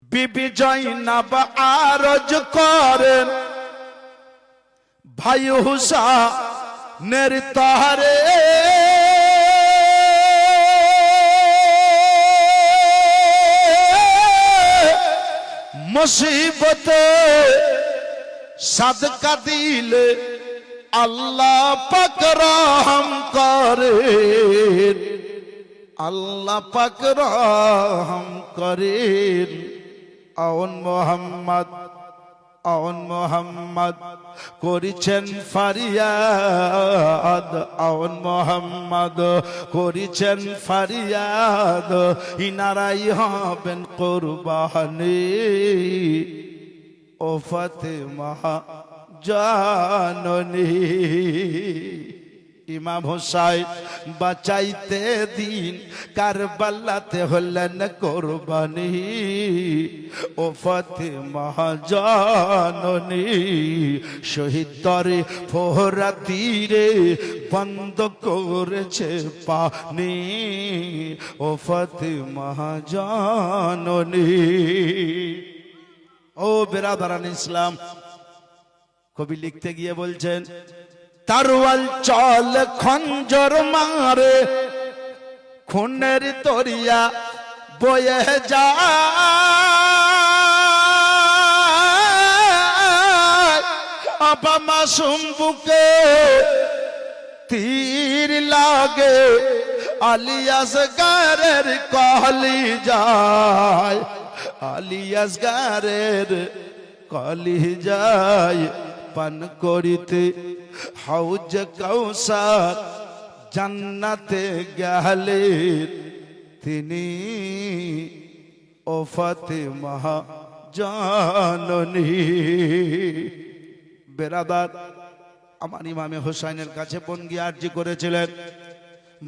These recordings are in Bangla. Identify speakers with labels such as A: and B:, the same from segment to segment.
A: বিবি জয়নাব আরজ করেন ভাই হুসাইনের তরে মুসিবতে সাদকা দিলে আল্লাহ পাক রহম করেন, আল্লাহ পাক রহম করেন। আউন মোহাম্মদ করিছেন ফারিয়াদ, আউন মোহাম্মদ করিছেন ফারিয়াদ, ইনারাই হবেন কুরবানি। ও ফাতেমা জাননী, ইমাম হুসাইন বাঁচাইতে দিন কারবালাতে হলেন কুরবানি। ও ফাতেমা জাননী শহীদ তরে ফোহরা তীরে বন্ধ করেছে পানি। ও ফাতেমা জাননী। ও বেরাদারান ইসলাম, কবি লিখতে গিয়ে বলছেন তারওয়াল চল খঞ্জর মারে খুনের তরিয়া বয়ে যায়, আপা মাসুম বুকে তীর লাগে আলিয়াস গারের কলি যায়, আলিয়াস গারের কলি যায়। পান করিতে হাউজ কাউসার জান্নাতে গেলে তিনি। ও ফাতেমা জাননী। বেরাদার, আমার ইমামে হুসাইনের কাছে বোন গিয়ে আরজি করেছিলেন,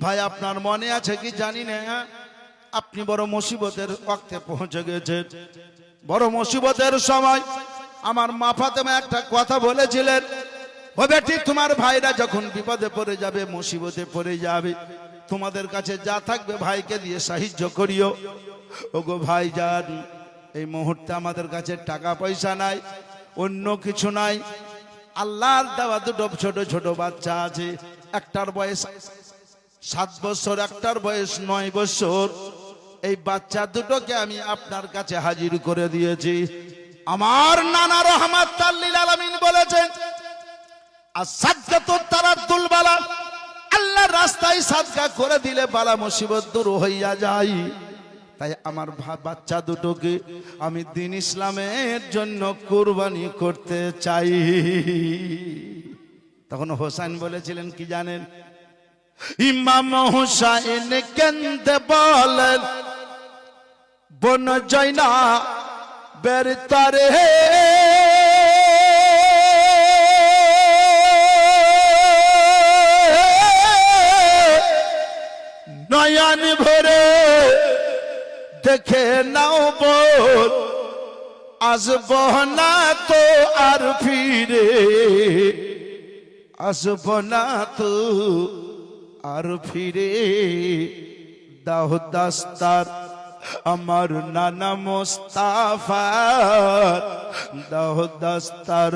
A: ভাই আপনার মনে আছে কি জানি না, আপনি বড় মুসিবতের ওয়াক্তে পৌঁছে গেছেন, বড় মুসিবতের সময় আমার মা ফাতেমা একটা কথা বলেছিলেন, ও বেটি তোমার ভাইরা যখন বিপদে পড়ে যাবে, মুসিবতে পড়ে যাবে, তোমাদের কাছে যা থাকবে ভাইকে দিয়ে সাহায্য করিও। ওগো ভাইজান, এই মুহূর্তে আমাদের কাছে টাকা পয়সা নাই, অন্য কিছু নাই, আল্লাহর দেওয়া দুটো ছোট ছোট বাচ্চা আছে, একটার বয়স 7 বছর, একটার বয়স 9 বছর। এই বাচ্চা দুটোকে আমি আপনার কাছে হাজির করে দিয়েছি। আমার নানা রহমাতুল লিল আলামিন বলেছেন, আস-সাদকাতু তারাদ্দুল বালা, আল্লাহর রাস্তায় সাদকা করে দিলে বালা মুসিবত দূর হইয়া যায়। তাই আমার বাচ্চা দুটোকে আমি দ্বীন ইসলামের জন্য কুরবানি করতে চাই। তখন হোসেন বলেছিলেন কি জানেন, ইমাম হুসাইন কেন্দে বলেন, বোন জয়নাবের তরে নয়ন ভরে দেখে নাও বোন, আসব না তো আর ফিরে, আসব না তো আর ফিরে। দাও দাস্তার আমার নানা মুস্তাফার, দাও দাস্তার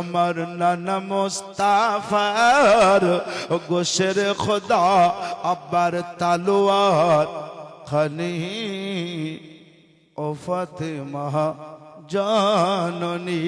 A: আমার নানা মুস্তাফার, গোশের খোদা আব্বার তালোয়ার খানি। ও ফাতেমা জাননী।